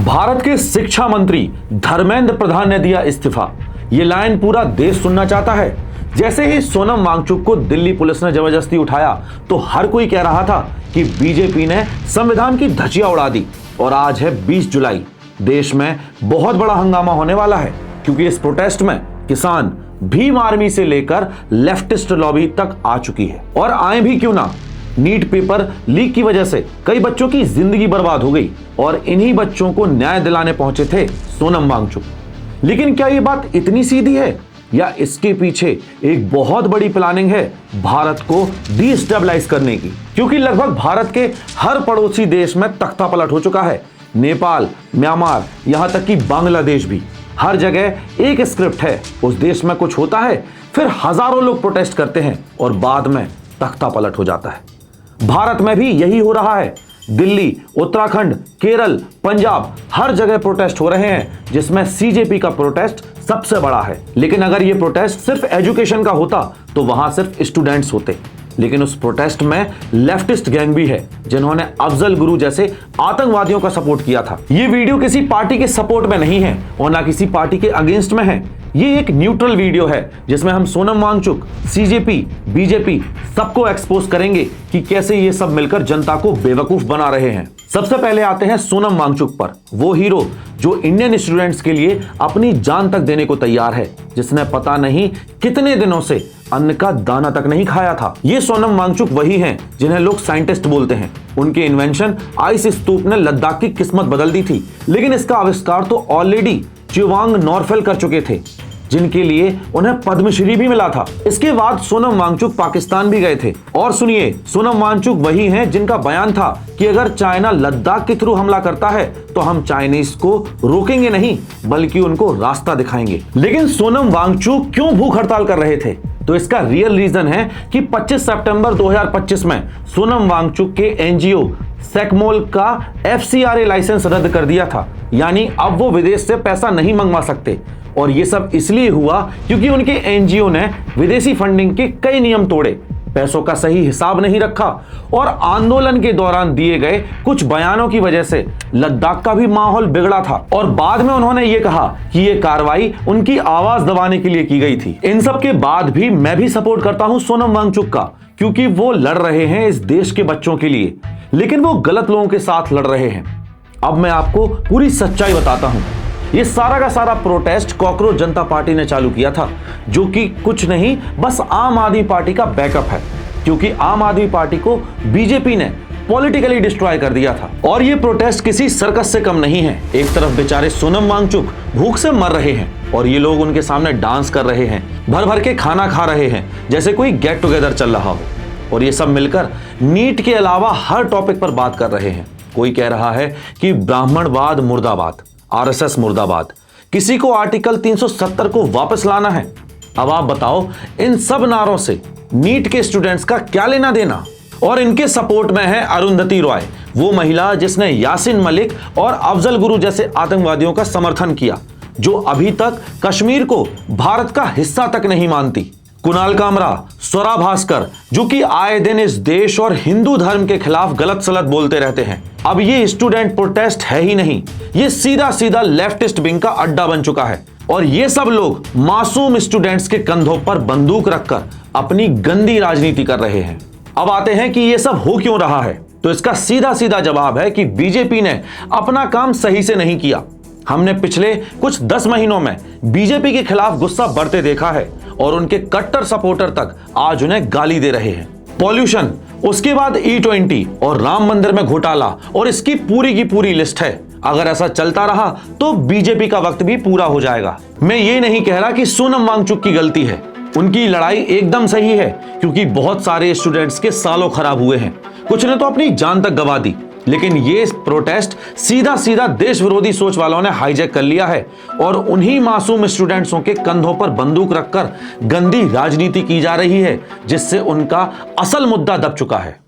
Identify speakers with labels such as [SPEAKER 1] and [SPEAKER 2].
[SPEAKER 1] भारत के शिक्षा मंत्री धर्मेंद्र प्रधान ने दिया इस्तीफा। ये लाइन पूरा देश सुनना चाहता है। जैसे ही सोनम वांगचुक को दिल्ली पुलिस ने जबरदस्ती उठाया तो हर कोई कह रहा था कि बीजेपी ने संविधान की धज्जियां उड़ा दी। और आज है 20 जुलाई। देश में बहुत बड़ा हंगामा होने वाला है, क्योंकि इस प्रोटेस्ट में किसान, भीम आर्मी से लेकर लेफ्टिस्ट लॉबी तक आ चुकी है। और आए भी क्यों ना, नीट पेपर लीक की वजह से कई बच्चों की जिंदगी बर्बाद हो गई और इन्हीं बच्चों को न्याय दिलाने पहुंचे थे सोनम वांगचुक। लेकिन क्या ये बात इतनी सीधी है, या इसके पीछे एक बहुत बड़ी प्लानिंग है भारत को डिस्टेबलाइज करने की? क्योंकि लगभग भारत के हर पड़ोसी देश में तख्ता पलट हो चुका है। नेपाल, म्यांमार, यहां तक कि बांग्लादेश भी। हर जगह एक स्क्रिप्ट है। उस देश में कुछ होता है, फिर हजारों लोग प्रोटेस्ट करते हैं और बाद में तख्ता पलट हो जाता है। भारत में भी यही हो रहा है। दिल्ली, उत्तराखंड, केरल, पंजाब, हर जगह प्रोटेस्ट हो रहे हैं, जिसमें सीजेपी का प्रोटेस्ट सबसे बड़ा है। लेकिन अगर ये प्रोटेस्ट सिर्फ एजुकेशन का होता तो वहां सिर्फ स्टूडेंट्स होते। लेकिन उस प्रोटेस्ट में लेफ्टिस्ट गैंग भी है, जिन्होंने अफजल गुरु जैसे आतंकवादियों का सपोर्ट किया था। ये वीडियो किसी पार्टी के सपोर्ट में नहीं है और ना किसी पार्टी के अगेंस्ट में है। ये एक न्यूट्रल वीडियो है, जिसमें हम सोनम वांगचुक, सीजेपी, बीजेपी सबको एक्सपोज करेंगे कि कैसे ये सब मिलकर जनता को बेवकूफ बना रहे हैं। सबसे पहले आते हैं सोनम वांगचुक पर, वो हीरो जो इंडियन स्टूडेंट्स के लिए अपनी जान तक देने को तैयार है, जिसने पता नहीं कितने दिनों से अन्न का दाना तक नहीं खाया था। ये सोनम वांगचुक वही हैं जिन्हें लोग साइंटिस्ट बोलते हैं। उनके इन्वेंशन आइस स्तूप ने लद्दाख की किस्मत बदल दी थी। लेकिन इसका आविष्कार तो ऑलरेडी चिवांग नॉरफेल कर चुके थे, जिनके लिए उन्हें पद्मश्री भी मिला था। इसके बाद सोनम वांगचुक पाकिस्तान भी गए थे। और सुनिए, सोनम वांगचुक वही हैं जिनका बयान था कि अगर चाइना लद्दाख के थ्रू हमला करता है तो हम चाइनीज को रोकेंगे नहीं, बल्कि उनको रास्ता दिखाएंगे। लेकिन सोनम वांगचुक क्यों भूख हड़ताल कर रहे थे? तो इसका रियल रीजन है कि 25 सितंबर 2025 में सोनम वांगचुक के एनजीओ सेकमोल का FCRA लाइसेंस रद्द कर दिया था। यानी अब वो विदेश से पैसा नहीं मंगवा सकते। और ये सब इसलिए हुआ क्योंकि उनके एनजीओ ने विदेशी फंडिंग के कई नियम तोड़े, पैसों का सही हिसाब नहीं रखा और आंदोलन के दौरान दिए गए कुछ बयानों की वजह से लद्दाख का भी माहौल बिगड़ा था। और बाद में उन्होंने ये कहा कि ये कार्रवाई उनकी आवाज दबाने के लिए की गई थी। इन सब के बाद भी मैं भी सपोर्ट करता हूं सोनम वांगचुक का, क्योंकि वो लड़ रहे हैं इस देश के बच्चों के लिए। लेकिन वो गलत लोगों के साथ लड़ रहे हैं। अब मैं आपको पूरी सच्चाई बताता हूं। ये सारा का सारा प्रोटेस्ट कॉकरोच जनता पार्टी ने चालू किया था, जो कि कुछ नहीं बस आम आदमी पार्टी का बैकअप है, क्योंकि आम आदमी पार्टी को बीजेपी ने पॉलिटिकली डिस्ट्रॉय कर दिया था। और ये प्रोटेस्ट किसी सर्कस से कम नहीं है। एक तरफ बेचारे सोनम वांगचुक भूख से मर रहे हैं और ये लोग उनके सामने डांस कर रहे हैं, भर भर के खाना खा रहे हैं, जैसे कोई गेट टुगेदर चल रहा हो। और ये सब मिलकर नीट के अलावा हर टॉपिक पर बात कर रहे हैं। कोई कह रहा है कि ब्राह्मणवाद मुर्दाबाद, RSS मुर्दाबाद, किसी को आर्टिकल 370 को वापस लाना है। अब आप बताओ, इन सब नारों से नीट के स्टूडेंट्स का क्या लेना देना? और इनके सपोर्ट में है अरुंधति रॉय, वो महिला जिसने यासिन मलिक और अफजल गुरु जैसे आतंकवादियों का समर्थन किया, जो अभी तक कश्मीर को भारत का हिस्सा तक नहीं मानती। कुणाल कामरा, स्वरा भास्कर, जो कि आए दिन इस देश और हिंदू धर्म के खिलाफ गलत सलत बोलते रहते हैं। अब ये स्टूडेंट प्रोटेस्ट है ही नहीं, ये सीधा सीधा लेफ्टिस्ट विंग का अड्डा बन चुका है। और ये सब लोग मासूम स्टूडेंट्स के कंधों पर बंदूक रखकर अपनी गंदी राजनीति कर रहे हैं। अब आते हैं कि ये सब हो क्यों रहा है। तो इसका सीधा सीधा जवाब है कि बीजेपी ने अपना काम सही से नहीं किया। हमने पिछले कुछ 10 महीनों में बीजेपी के खिलाफ गुस्सा बढ़ते देखा है और उनके कट्टर सपोर्टर तक आज उन्हें गाली दे रहे हैं। पॉल्यूशन, उसके बाद E20 और राम मंदिर में घोटाला, और इसकी पूरी की पूरी लिस्ट है। अगर ऐसा चलता रहा तो बीजेपी का वक्त भी पूरा हो जाएगा। मैं ये नहीं कह रहा कि सोनम वांगचुक की गलती है, उनकी लड़ाई एकदम सही है, क्योंकि बहुत सारे स्टूडेंट्स के सालों खराब हुए हैं, कुछ ने तो अपनी जान तक गंवा दी। लेकिन ये प्रोटेस्ट सीधा सीधा देश विरोधी सोच वालों ने हाईजैक कर लिया है और उन्हीं मासूम स्टूडेंट्सों के कंधों पर बंदूक रखकर गंदी राजनीति की जा रही है, जिससे उनका असल मुद्दा दब चुका है।